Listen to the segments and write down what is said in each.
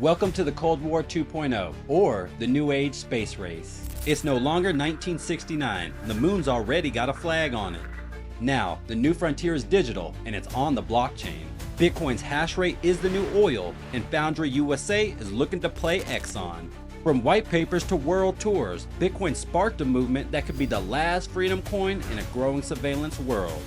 Welcome to the Cold War 2.0, or the New Age Space Race. It's no longer 1969, the moon's already got a flag on it. Now, the new frontier is digital, and it's on the blockchain. Bitcoin's hash rate is the new oil, and Foundry USA is looking to play Exxon. From white papers to world tours, Bitcoin sparked a movement that could be the last freedom coin in a growing surveillance world.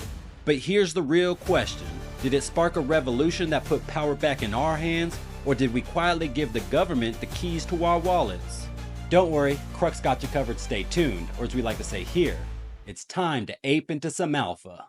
But here's the real question. Did it spark a revolution that put power back in our hands? Or did we quietly give the government the keys to our wallets? Don't worry, Crux got you covered, stay tuned, or as we like to say here, it's time to ape into some alpha.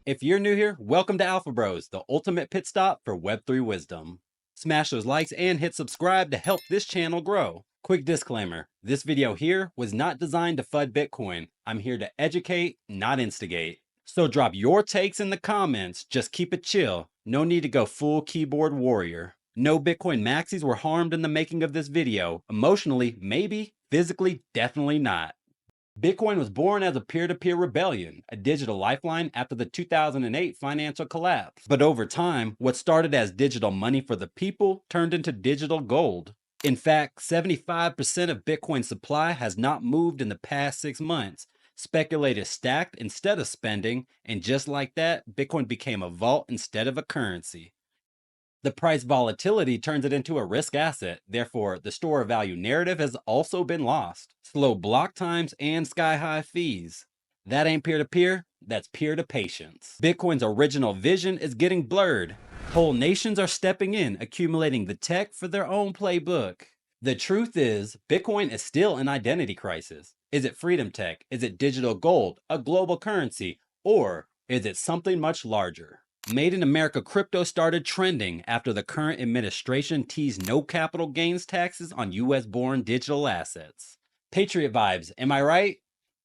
If you're new here, welcome to Alpha Bros, the ultimate pit stop for Web3 wisdom. Smash those likes and hit subscribe to help this channel grow. Quick disclaimer, this video here was not designed to FUD Bitcoin. I'm here to educate, not instigate. So drop your takes in the comments, just keep it chill. No need to go full keyboard warrior. No Bitcoin maxis were harmed in the making of this video. Emotionally, maybe. Physically, definitely not. Bitcoin was born as a peer-to-peer rebellion, a digital lifeline after the 2008 financial collapse. But over time, what started as digital money for the people turned into digital gold. In fact, 75% of Bitcoin's supply has not moved in the past 6 months. Speculators stacked instead of spending, and just like that, Bitcoin became a vault instead of a currency. The price volatility turns it into a risk asset. Therefore, the store of value narrative has also been lost. Slow block times and sky-high fees. That ain't peer-to-peer, that's peer-to-patience. Bitcoin's original vision is getting blurred. Whole nations are stepping in, accumulating the tech for their own playbook. The truth is, Bitcoin is still an identity crisis. Is it freedom tech? Is it digital gold, a global currency? Or is it something much larger? Made in America crypto started trending after the current administration teased no capital gains taxes on US-born digital assets. Patriot vibes, am I right?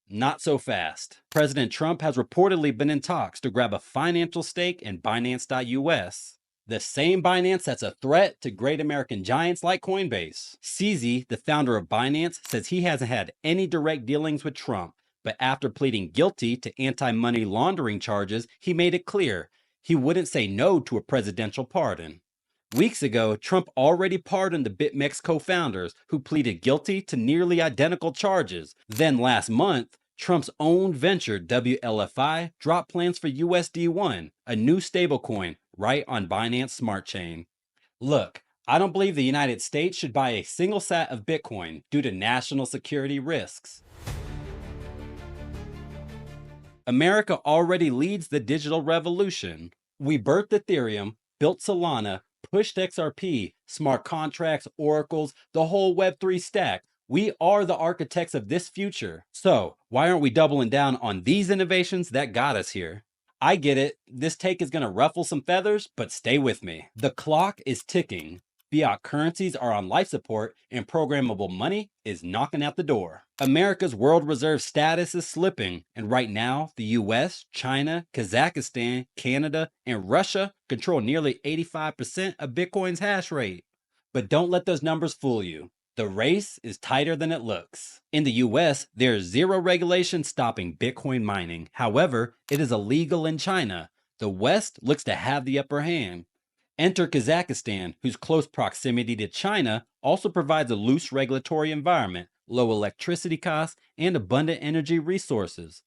Not so fast. President Trump has reportedly been in talks to grab a financial stake in Binance.us. The same Binance that's a threat to great American giants like Coinbase. CZ, the founder of Binance, says he hasn't had any direct dealings with Trump, but after pleading guilty to anti-money laundering charges, he made it clear he wouldn't say no to a presidential pardon. Weeks ago, Trump already pardoned the BitMEX co-founders who pleaded guilty to nearly identical charges. Then last month, Trump's own venture, WLFI, dropped plans for USD1, a new stablecoin, right on Binance Smart Chain. Look, I don't believe the United States should buy a single sat of Bitcoin due to national security risks. America already leads the digital revolution. We birthed Ethereum, built Solana, pushed XRP, smart contracts, oracles, the whole Web3 stack. We are the architects of this future. So why aren't we doubling down on these innovations that got us here? I get it, this take is going to ruffle some feathers, but stay with me. The clock is ticking. Fiat currencies are on life support, and programmable money is knocking at the door. America's world reserve status is slipping, and right now, the US, China, Kazakhstan, Canada, and Russia control nearly 85% of Bitcoin's hash rate. But don't let those numbers fool you. The race is tighter than it looks. In the US, there is zero regulation stopping Bitcoin mining. However, it is illegal in China. The West looks to have the upper hand. Enter Kazakhstan, whose close proximity to China also provides a loose regulatory environment, low electricity costs, and abundant energy resources.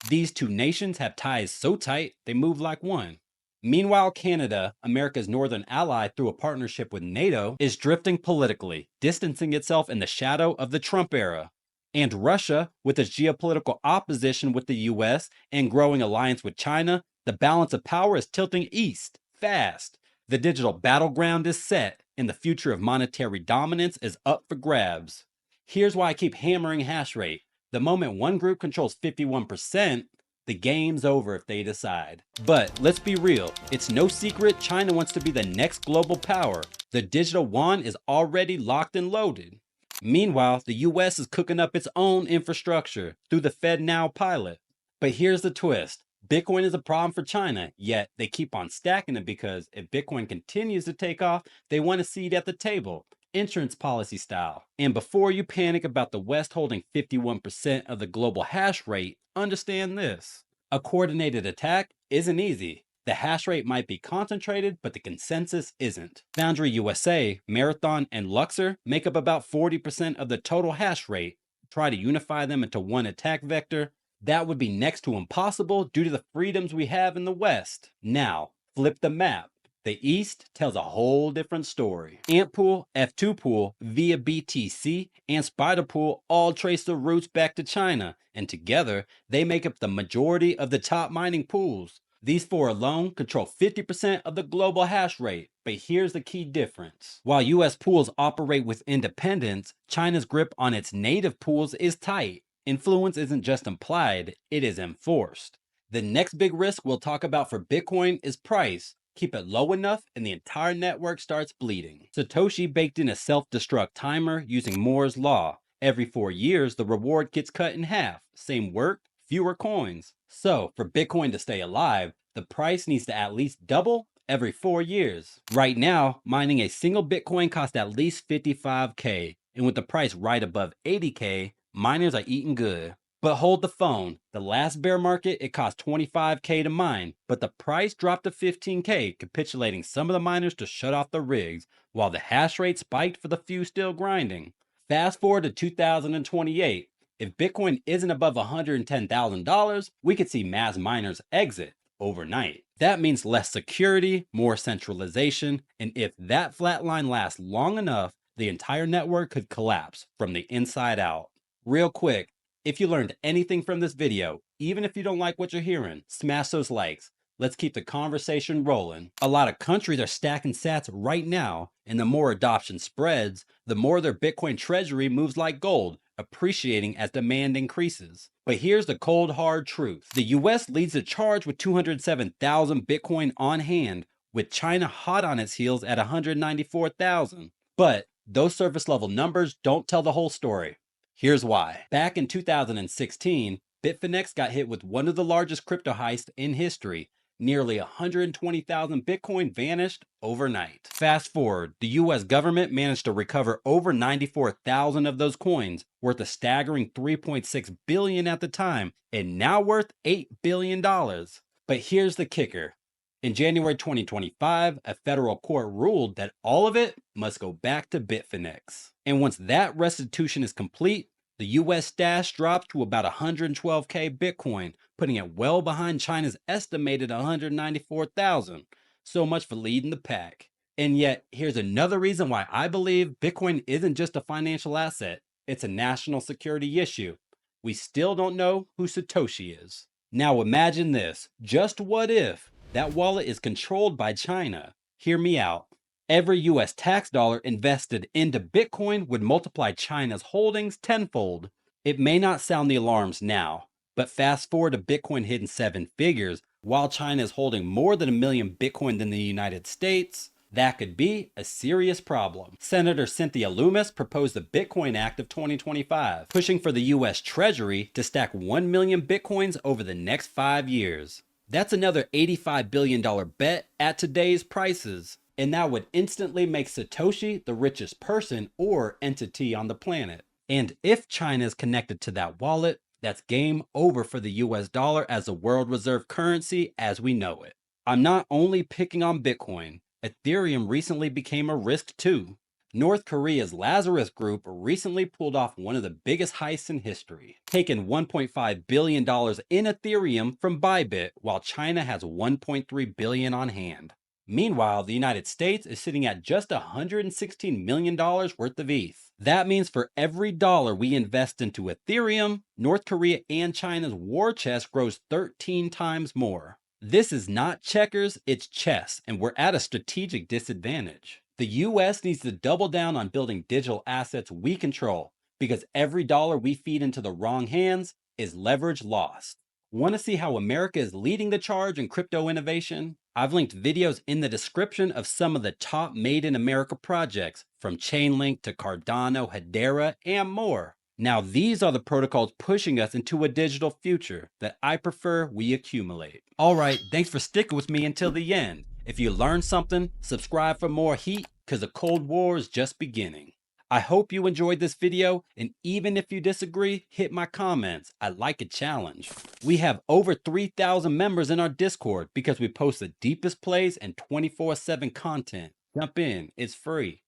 These two nations have ties so tight, they move like one. Meanwhile, Canada, America's northern ally through a partnership with NATO, is drifting politically, distancing itself in the shadow of the Trump era. And Russia, with its geopolitical opposition with the US and growing alliance with China, the balance of power is tilting east, fast. The digital battleground is set, and the future of monetary dominance is up for grabs. Here's why I keep hammering hash rate. The moment one group controls 51%, the game's over if they decide. But let's be real, it's no secret China wants to be the next global power. The digital yuan is already locked and loaded. Meanwhile, the US is cooking up its own infrastructure through the FedNow pilot. But here's the twist. Bitcoin is a problem for China, yet they keep on stacking it because if Bitcoin continues to take off, they want a seat at the table, insurance policy style. And before you panic about the West holding 51% of the global hash rate, understand this. A coordinated attack isn't easy. The hash rate might be concentrated, but the consensus isn't. Foundry USA, Marathon, and Luxor make up about 40% of the total hash rate. Try to unify them into one attack vector. That would be next to impossible due to the freedoms we have in the West. Now, flip the map. The East tells a whole different story. Antpool, F2 Pool, via BTC, and Spider Pool all trace their roots back to China, and together they make up the majority of the top mining pools. These four alone control 50% of the global hash rate, but here's the key difference. While US pools operate with independence, China's grip on its native pools is tight. Influence isn't just implied, it is enforced. The next big risk we'll talk about for Bitcoin is price. Keep it low enough and the entire network starts bleeding. Satoshi baked in a self-destruct timer using Moore's law. Every 4 years, the reward gets cut in half. Same work, fewer coins. So, for Bitcoin to stay alive, the price needs to at least double every 4 years. Right now, mining a single Bitcoin costs at least 55K, and with the price right above 80K, miners are eating good. But hold the phone. The last bear market, it cost 25K to mine, but the price dropped to 15K, capitulating some of the miners to shut off the rigs, while the hash rate spiked for the few still grinding. Fast forward to 2028. If Bitcoin isn't above $110,000, we could see mass miners exit overnight. That means less security, more centralization, and if that flat line lasts long enough, the entire network could collapse from the inside out. Real quick, if you learned anything from this video, even if you don't like what you're hearing, smash those likes. Let's keep the conversation rolling. A lot of countries are stacking sats right now, and the more adoption spreads, the more their Bitcoin treasury moves like gold, appreciating as demand increases. But here's the cold hard truth. The US leads the charge with 207,000 Bitcoin on hand, with China hot on its heels at 194,000. But those surface level numbers don't tell the whole story. Here's why. Back in 2016, Bitfinex got hit with one of the largest crypto heists in history. Nearly 120,000 Bitcoin vanished overnight. Fast forward, the US government managed to recover over 94,000 of those coins, worth a staggering $3.6 billion at the time, and now worth $8 billion. But here's the kicker. In January 2025, a federal court ruled that all of it must go back to Bitfinex. And once that restitution is complete, the US stash drops to about 112K Bitcoin, putting it well behind China's estimated 194,000. So much for leading the pack. And yet, here's another reason why I believe Bitcoin isn't just a financial asset, it's a national security issue. We still don't know who Satoshi is. Now imagine this, just what if that wallet is controlled by China? Hear me out. Every US tax dollar invested into Bitcoin would multiply China's holdings tenfold. It may not sound the alarms now, but fast forward to Bitcoin hitting 7 figures, while China is holding more than 1 million Bitcoin than the United States, that could be a serious problem. Senator Cynthia Lummis proposed the Bitcoin Act of 2025, pushing for the US Treasury to stack 1 million Bitcoins over the next 5 years. That's another $85 billion bet at today's prices. And that would instantly make Satoshi the richest person or entity on the planet. And if China is connected to that wallet, that's game over for the US dollar as the world reserve currency as we know it. I'm not only picking on Bitcoin. Ethereum recently became a risk too. North Korea's Lazarus Group recently pulled off one of the biggest heists in history, taking $1.5 billion in Ethereum from Bybit, while China has $1.3 billion on hand. Meanwhile, the United States is sitting at just $116 million worth of ETH. That means for every dollar we invest into Ethereum, North Korea and China's war chest grows 13 times more. This is not checkers, it's chess, and we're at a strategic disadvantage. The US needs to double down on building digital assets we control, because every dollar we feed into the wrong hands is leverage lost. Want to see how America is leading the charge in crypto innovation? I've linked videos in the description of some of the top Made in America projects, from Chainlink to Cardano, Hedera, and more. Now these are the protocols pushing us into a digital future that I prefer we accumulate. Alright, thanks for sticking with me until the end. If you learned something, subscribe for more heat, because the Cold War is just beginning. I hope you enjoyed this video, and even if you disagree, hit my comments. I like a challenge. We have over 3,000 members in our Discord because we post the deepest plays and 24/7 content. Jump in, it's free.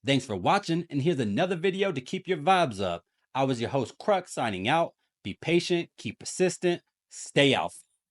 Thanks for watching, and here's another video to keep your vibes up. I was your host Crux signing out. Be patient, keep persistent, stay alpha.